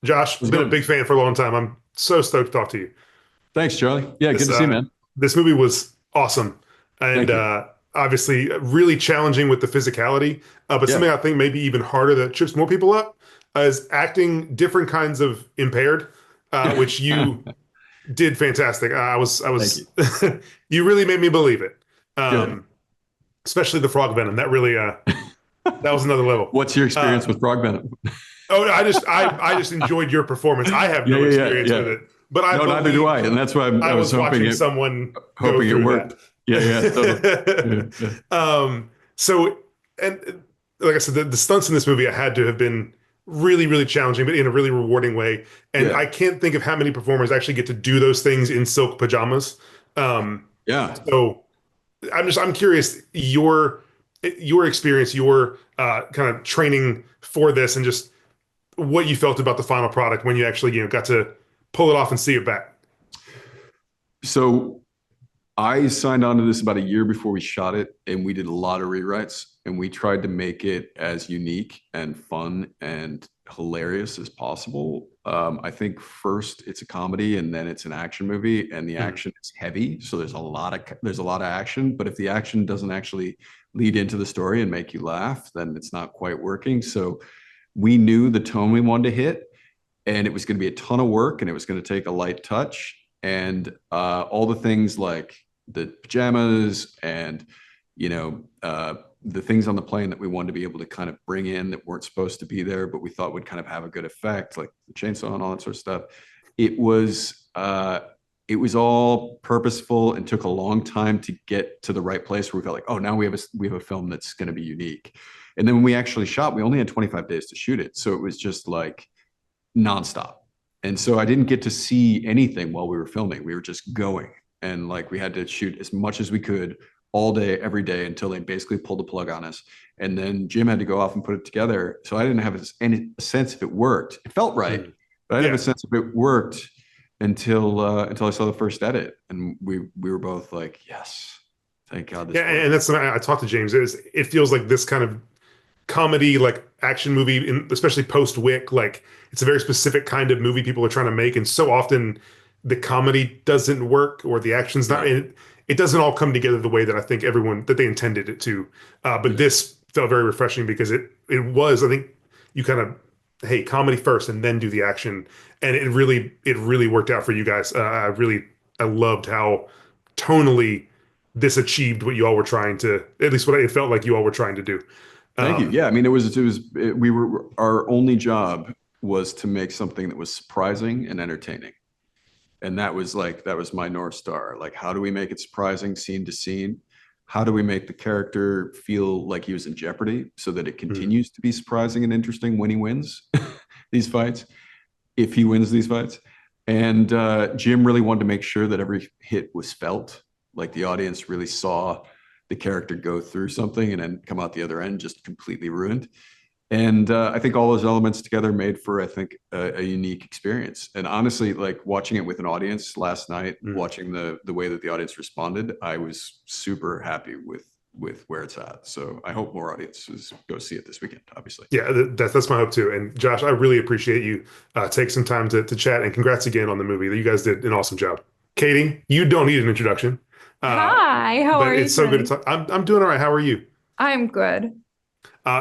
Josh, How's it been a going? big fan for a long time. I'm so stoked to talk to you. Thanks, Charlie. Yeah, good This to see you, man. this movie was awesome, and Thank you. obviously really challenging with the physicality. But Yeah. something I think maybe even harder that trips more people up is acting different kinds of impaired, which you did fantastic. I Thank you. was, you really made me believe it. Good. Um, Especially the frog venom. That really, that was another level. What's your Uh, experience with frog venom? oh, I just enjoyed your performance. I have Yeah, no yeah, yeah, experience with yeah. it, but I No, neither do I, believed and that's why I I was was hoping watching it someone go hoping it through worked. Yeah, yeah, totally. Yeah, that. yeah. So, and like I said, the stunts in this movie had to have been really, really challenging, but in a really rewarding way. And Yeah, I can't think of how many performers actually get to do those things in silk pajamas. Um, yeah. so I'm curious your experience, your kind of training for this, and just what you felt about the final product when you actually got to pull it off and see it back. So I signed on to this about a year before we shot it, and we did a lot of rewrites, and we tried to make it as unique and fun and hilarious as possible. I think first it's a comedy, and then it's an action movie, and the Mhm. action is heavy, so there's a lot of action. But if the action doesn't actually lead into the story and make you laugh, then it's not quite working. So we knew the tone we wanted to hit, and it was going to be a ton of work, and it was going to take a light touch, and all the things like the pajamas and you know the things on the plane that we wanted to be able to kind of bring in that weren't supposed to be there, but we thought would kind of have a good effect, like the chainsaw and all that sort of stuff. It was it was all purposeful and took a long time to get to the right place where we felt like, oh, now we have a film that's going to be unique. And then when we actually shot, we only had 25 days to shoot it, so it was just like nonstop. And so I didn't get to see anything while we were filming. We were just going. And like we had to shoot as much as we could all day, every day until they basically pulled the plug on us. And then Jim had to go off and put it together. So I didn't have any sense if it worked. It felt right, Mhm. but I didn't have Yeah. a sense if it worked until I saw the first edit. And we were both like, yes, thank God Yeah, this worked. and that's something I talked to James. Is it feels like this kind of comedy, like action movie, especially post Wick, like it's a very specific kind of movie people are trying to make, and so often the comedy doesn't work or the action's not. Yeah. It doesn't all come together the way that I think everyone that they intended it to. But Yeah. this felt very refreshing because it was. I think you kind of hey comedy first and then do the action, and it really worked out for you guys. I loved how tonally this achieved what you all were trying to, at least what it felt like you all were trying to do. Thank you. Um, Yeah, I mean, we were our only job was to make something that was surprising and entertaining. And that was my North Star. Like, how do we make it surprising scene to scene? How do we make the character feel like he was in jeopardy so that it mhm. continues to be surprising and interesting when he wins these fights, if he wins these fights? And Jim really wanted to make sure that every hit was felt, like the audience really saw the character go through something and then come out the other end just completely ruined. And I think all those elements together made for, I think, a unique experience. And honestly, like watching it with an audience last night, Mhm. watching the way that the audience responded, I was super happy with where it's at. So I hope more audiences go see it this weekend, obviously. Yeah, that's my hope too. And Josh, I really appreciate you take some time to chat, and congrats again on the movie. You guys did an awesome job. Katee, you don't need an introduction, uh, Hi, how but are you it's so good to today? talk. I'm doing all right. How are you? I'm good.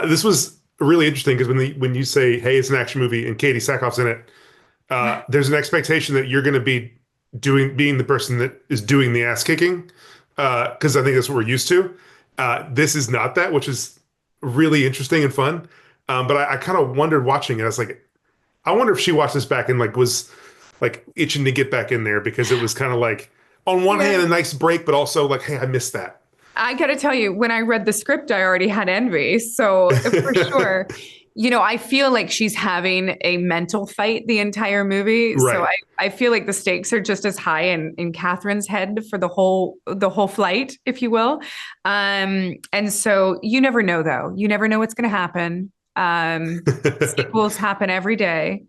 This was really interesting because when you say, "Hey, it's an action movie," and Katee Sackhoff's in it, there's an expectation that you're going to be being the person that is doing the ass kicking, because I think that's what we're used to. This is not that, which is really interesting and fun. But I kind of wondered watching it. I was like, I wonder if she watched this back and like was like itching to get back in there because it was kind of like on one hand Yeah. a nice break, but also like, hey, I missed that. I gotta tell you, when I read the script, I already had envy. So for sure, I feel like she's having a mental fight the entire movie. So Right. I feel like the stakes are just as high in Catherine's head for the whole flight, if you will. And so you never know though. You never know what's gonna happen. Sequels happen every day.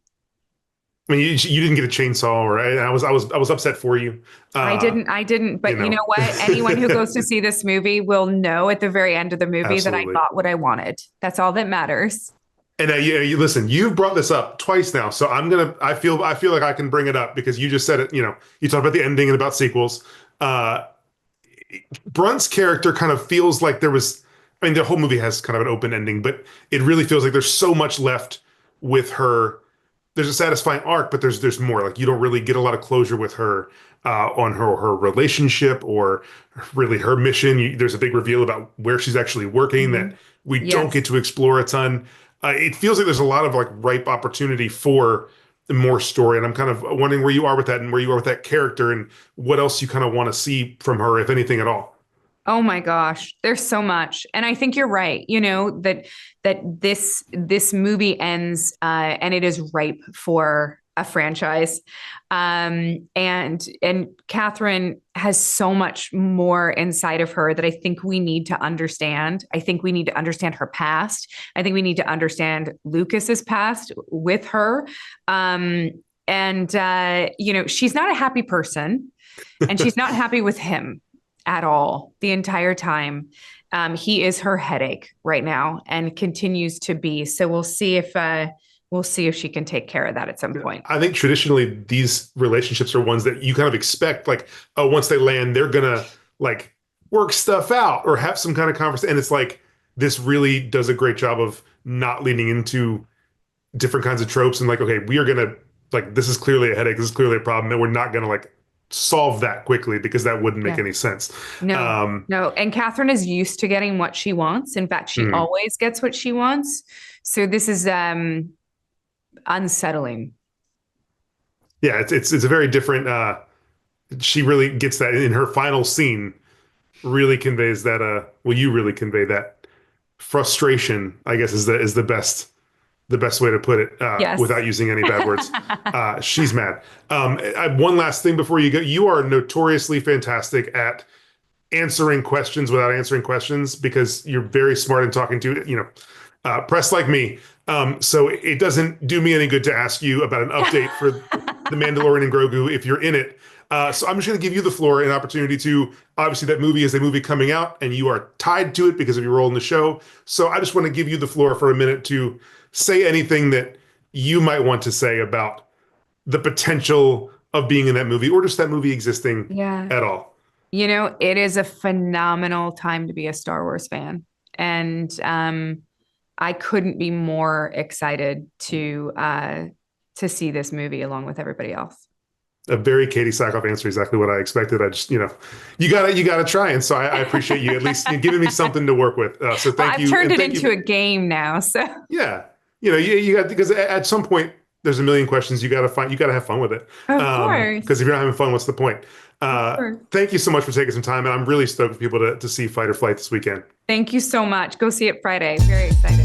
I mean, you didn't get a chainsaw, right? I was upset for you. Uh, I didn't, you but you know, know what? Anyone who goes to see this movie will know at the very end of the movie that I absolutely. got what I wanted. That's all that matters. And you listen. You've brought this up twice now, so I feel like I can bring it up because you just said it. You talked about the ending and about sequels. Uh, Brunt's character kind of feels like there was. I mean, the whole movie has kind of an open ending, but it really feels like there's so much left with her. There's a satisfying arc, but there's more. Like you don't really get a lot of closure with her on her relationship or really her mission. There's a big reveal about where she's actually working that Mhm. we don't Yes. get to explore a ton. It feels like there's a lot of like ripe opportunity for more story, and I'm kind of wondering where you are with that and where you are with that character and what else you kind of want to see from her, if anything at all. Oh my gosh, there's so much. And I think you're right, that this movie ends and it is ripe for a franchise. And Catherine has so much more inside of her that I think we need to understand. I think we need to understand her past. I think we need to understand Lucas's past with her. And she's not a happy person and she's not happy with him at all the entire time. He is her headache right now and continues to be. So we'll see if she can take care of that at some point. I think traditionally these relationships are ones that you kind of expect, like, oh, once they land, they're gonna like work stuff out or have some kind of conversation. And it's like this really does a great job of not leaning into different kinds of tropes and like, okay, we are gonna like this is clearly a headache, this is clearly a problem, and we're not gonna like solve that quickly because that wouldn't make Yeah. any sense. No, Um, no. And Catherine is used to getting what she wants. In fact, she mm, always gets what she wants. So this is unsettling. yeah, it's a very different. She really gets that in her final scene. Really conveys that. Well, you really convey that frustration. I guess is the best way to put it Yes. without using any bad words. She's mad. One last thing before you go. You are notoriously fantastic at answering questions without answering questions because you're very smart in talking to press like me. So it doesn't do me any good to ask you about an update for the Mandalorian and Grogu if you're in it. So I'm just going to give you the floor an opportunity to. Obviously, that movie is a movie coming out, and you are tied to it because of your role in the show. So I just want to give you the floor for a minute to say anything that you might want to say about the potential of being in that movie or just that movie existing Yeah. at all. It is a phenomenal time to be a Star Wars fan. And I couldn't be more excited to see this movie along with everybody else. A very Katee Sackhoff answer, exactly what I expected. I just, you gotta try. And so I appreciate you at least giving me something to work with. So Well, thank I've you. turned And it thank into a you. game now. So Yeah. You got, because at some point there's a million questions you got to have fun with it. of course, Because if you're not having fun, what's the point? of course. Thank you so much for taking some time. And I'm really stoked for people to see Fight or Flight this weekend. Thank you so much. Go see it Friday. Very excited.